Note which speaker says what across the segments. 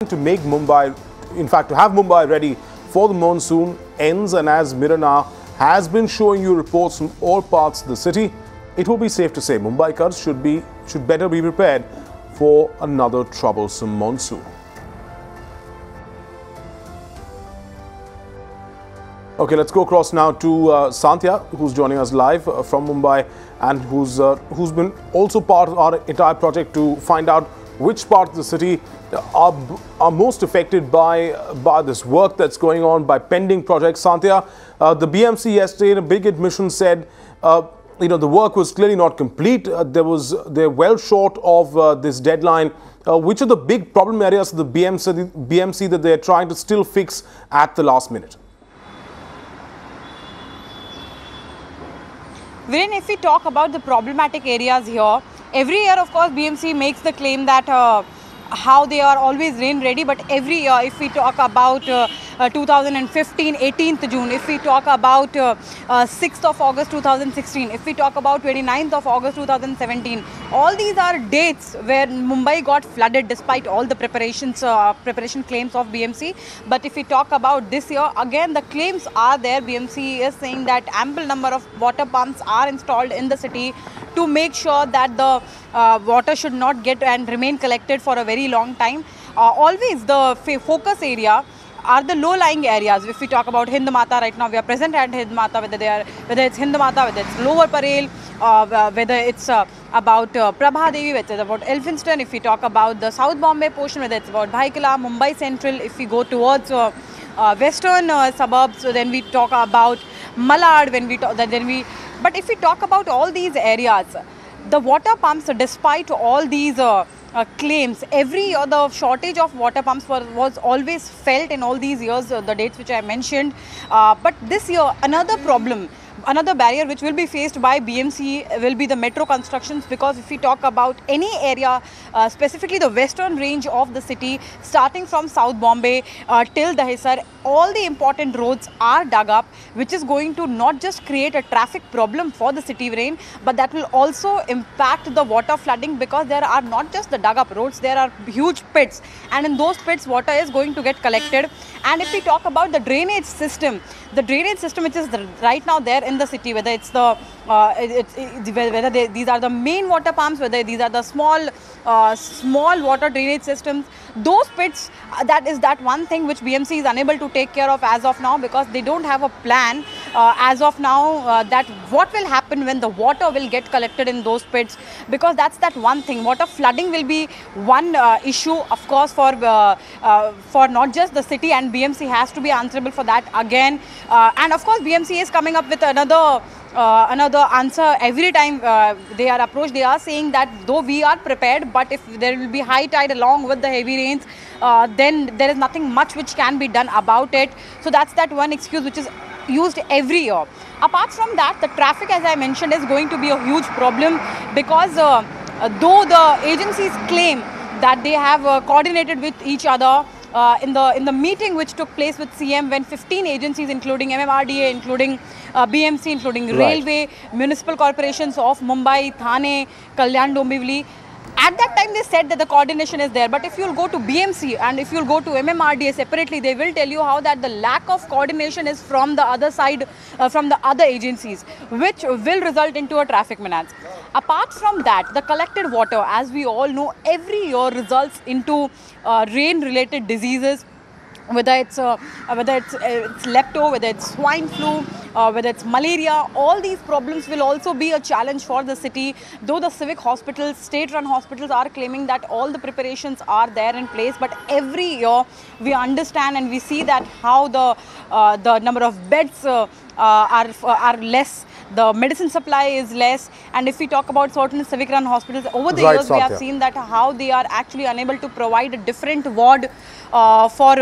Speaker 1: to make Mumbai, in fact, to have Mumbai ready for the monsoon ends, and as Mirana has been showing you reports from all parts of the city, it will be safe to say Mumbaikars should better be prepared for another troublesome monsoon. Okay, let's go across now to Sandhya, who's joining us live from Mumbai and who's been also part of our entire project to find out which part of the city are most affected by this work that's going on, by pending projects. Sandhya, the BMC yesterday in a big admission said, the work was clearly not complete. They're well short of this deadline. Which are the big problem areas of the BMC that they're trying to still fix at the last minute?
Speaker 2: Viren, if we talk about the problematic areas here, every year, of course, BMC makes the claim that how they are always rain ready, but every year, if we talk about 2015, 18th June, if we talk about 6th of August 2016, if we talk about 29th of August 2017, all these are dates where Mumbai got flooded despite all the preparation claims of BMC. But if we talk about this year, again the claims are there. BMC is saying that ample number of water pumps are installed in the city to make sure that the water should not get and remain collected for a very long time. Always the focus area are the low-lying areas. If we talk about Hindmata, right now we are present at Hindmata, whether it's Hindmata, whether it's Lower Parel, whether it's about Prabha Devi, whether it's about Elphinstone. If we talk about the South Bombay portion, whether it's about Bhaikala, Mumbai Central. If we go towards western suburbs, so then we talk about Malad. But if we talk about all these areas, the water pumps, despite all these claims, every year the shortage of water pumps was always felt in all these years, the dates which I mentioned. But this year, another problem, another barrier which will be faced by BMC will be the metro constructions, because if we talk about any area, specifically the western range of the city, starting from South Bombay till Dahisar, all the important roads are dug up, which is going to not just create a traffic problem for the city rain, but that will also impact the water flooding, because there are not just the dug up roads, there are huge pits, and in those pits water is going to get collected. And if we talk about the drainage system which is right now there in the city, whether it's the these are the main water pumps, whether these are the small water drainage systems, those pits, that is that one thing which BMC is unable to take care of as of now, because they don't have a plan as of now that what will happen when the water will get collected in those pits, because that's that one thing. Water flooding will be one issue, of course, for not just the city, and BMC has to be answerable for that again. And of course, BMC is coming up with another answer every time they are approached. They are saying that though we are prepared, but if there will be high tide along with the heavy rains, then there is nothing much which can be done about it. So that's that one excuse which is used every year. Apart from that, the traffic, as I mentioned, is going to be a huge problem, because though the agencies claim that they have coordinated with each other, in the meeting which took place with CM, when 15 agencies, including MMRDA, including BMC, including Railway, municipal corporations of Mumbai, Thane, Kalyan, Dombivli, at that time they said that the coordination is there. But if you'll go to BMC and if you'll go to MMRDA separately, they will tell you how that the lack of coordination is from the other side, from the other agencies, which will result into a traffic menace. Apart from that, the collected water, as we all know, every year results into rain-related diseases, whether it's lepto, whether it's swine flu, whether it's malaria. All these problems will also be a challenge for the city, though the civic hospitals, state-run hospitals are claiming that all the preparations are there in place. But every year we understand and we see that how the number of beds are less, the medicine supply is less, and if we talk about certain civic-run hospitals, over the years we have seen that how they are actually unable to provide a different ward for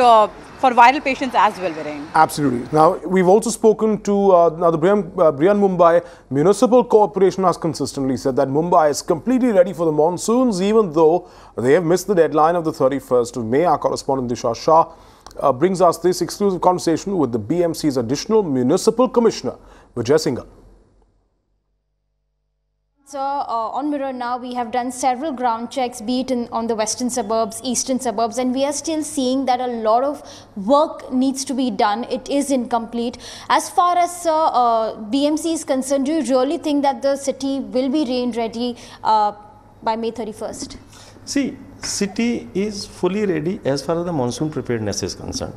Speaker 2: viral patients as well, Viren.
Speaker 1: Absolutely. Now, we've also spoken to now the Brihan Mumbai Municipal Corporation has consistently said that Mumbai is completely ready for the monsoons, even though they have missed the deadline of the 31st of May. Our correspondent Disha Shah brings us this exclusive conversation with the BMC's additional Municipal Commissioner, Vijay Singhal.
Speaker 3: So on Mirror now, we have done several ground checks, be it on the western suburbs, eastern suburbs, and we are still seeing that a lot of work needs to be done. It is incomplete. As far as BMC is concerned, do you really think that the city will be rain ready by May 31st?
Speaker 4: See, city is fully ready as far as the monsoon preparedness is concerned.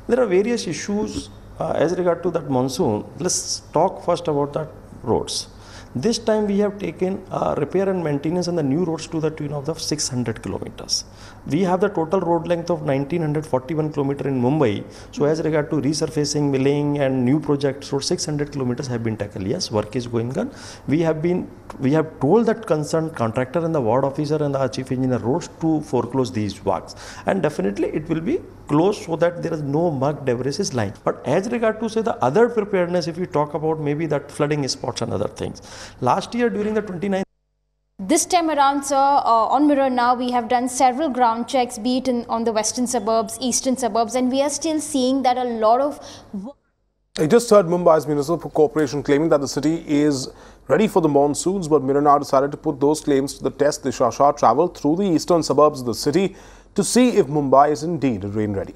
Speaker 4: There are various issues as regard to that monsoon. Let's talk first about the roads. This time we have taken repair and maintenance on the new roads to the tune of the 600 kilometers. We have the total road length of 1941 kilometers in Mumbai. So as regard to resurfacing, milling and new projects, so 600 kilometers have been tackled. Yes, work is going on. We have told that concerned contractor and the ward officer and the chief engineer roads to foreclose these works. And definitely it will be closed so that there is no mud debris is lying. But as regard to say the other preparedness, if we talk about maybe that flooding spots and other things. Last year during the 29th.
Speaker 3: This time around, sir, on Mirror now, we have done several ground checks, be it on the western suburbs, eastern suburbs, and we are still seeing that a lot of...
Speaker 1: I just heard Mumbai's Municipal Corporation claiming that the city is ready for the monsoons, but Mirror now decided to put those claims to the test. Disha Shah travelled through the eastern suburbs of the city to see if Mumbai is indeed rain ready.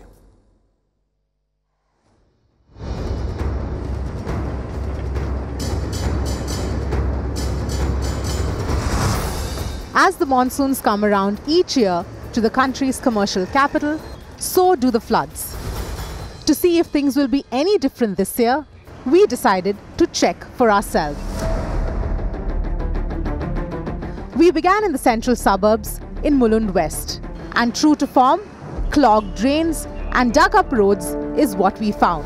Speaker 5: As the monsoons come around each year to the country's commercial capital, so do the floods. To see if things will be any different this year, we decided to check for ourselves. We began in the central suburbs in Mulund West, and true to form, clogged drains and dug-up roads is what we found.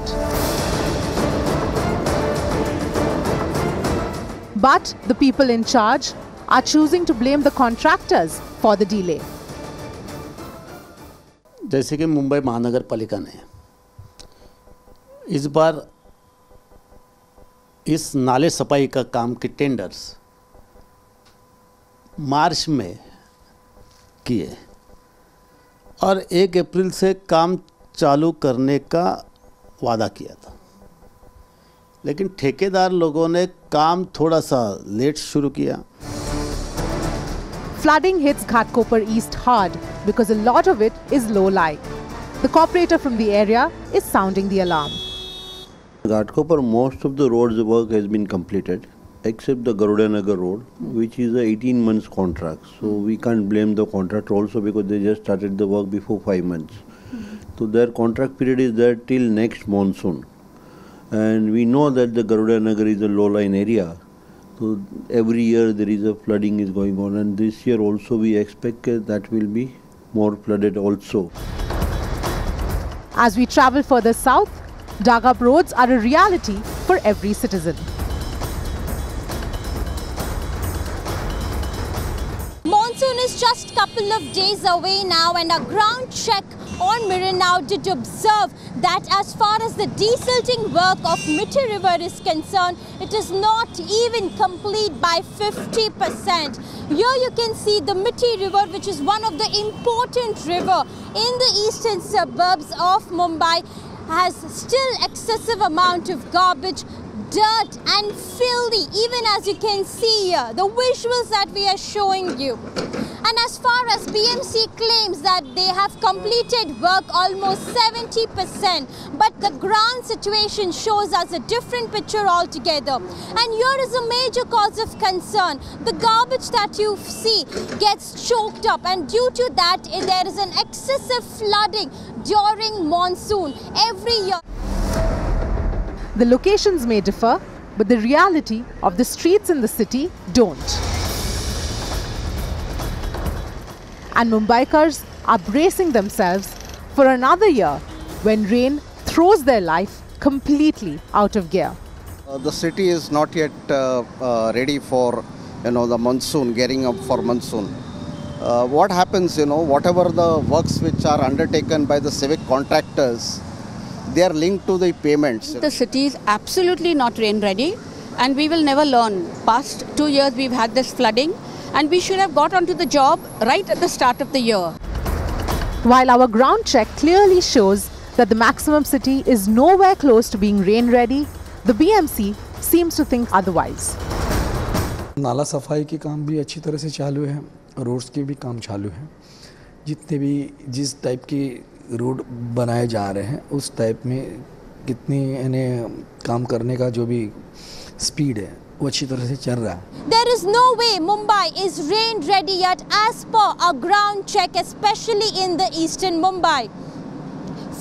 Speaker 5: But the people in charge are choosing to blame the contractors for the delay.
Speaker 6: जैसे कि मुंबई महानगर पालिका ने इस बार इस नाले सफाई का काम के टेंडर्स मार्च में किए और 1 अप्रैल से काम चालू करने का वादा किया था, लेकिन ठेकेदार लोगों ने काम थोड़ा सा लेट शुरू किया.
Speaker 5: Flooding hits Ghatkopar East hard because a lot of it is low-lying. The corporator from the area is sounding the alarm.
Speaker 7: Ghatkopar, most of the roads work has been completed, except the Garudanagar road, which is a 18 months contract. So we can't blame the contractor also because they just started the work before 5 months. So their contract period is there till next monsoon. And we know that the Garudanagar is a low-lying area. So every year there is a flooding is going on, and this year also we expect that will be more flooded also.
Speaker 5: As we travel further south, dug-up roads are a reality for every citizen.
Speaker 3: Monsoon is just a couple of days away now, and a ground check on Mirror now did observe that as far as the desilting work of Mithi River is concerned, it is not even complete by 50%. Here you can see the Mithi River, which is one of the important river in the eastern suburbs of Mumbai, has still excessive amount of garbage, dirt and filthy, even as you can see here, the visuals that we are showing you. And as far as BMC claims that they have completed work almost 70%, but the ground situation shows us a different picture altogether. And here is a major cause of concern. The garbage that you see gets choked up, and due to that there is an excessive flooding during monsoon every year.
Speaker 5: The locations may differ, but the reality of the streets in the city don't. And Mumbaikars are bracing themselves for another year when rain throws their life completely out of gear.
Speaker 8: The city is not yet ready for the monsoon, gearing up for monsoon. What happens, whatever the works which are undertaken by the civic contractors, they are linked to the payments.
Speaker 9: The city is absolutely not rain ready, and we will never learn. Past 2 years we've had this flooding, and we should have got onto the job right at the start of the year.
Speaker 5: While our ground check clearly shows that the maximum city is nowhere close to being rain ready, the BMC seems to think otherwise.
Speaker 10: नाला सफाई के काम भी अच्छी तरह से चालू है, रोड्स के भी काम चालू है। जितने भी जिस टाइप के रोड बनाए जा रहे हैं उस टाइप में कितनी इन्हें काम करने का जो भी स्पीड है वो अच्छी तरह से चल रहा है।
Speaker 3: There is no way Mumbai is rain ready yet as per a ground check, especially in the eastern Mumbai.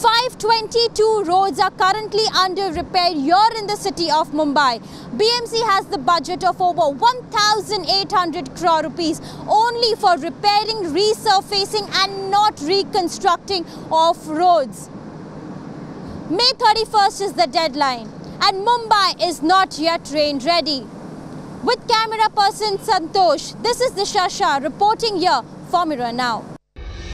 Speaker 3: 522 roads are currently under repair here in the city of Mumbai. BMC has the budget of over 1,800 crore rupees only for repairing, resurfacing and not reconstructing of roads. May 31st is the deadline and Mumbai is not yet rain ready. With camera person Santosh, this is Disha Shah reporting here for Mirror Now.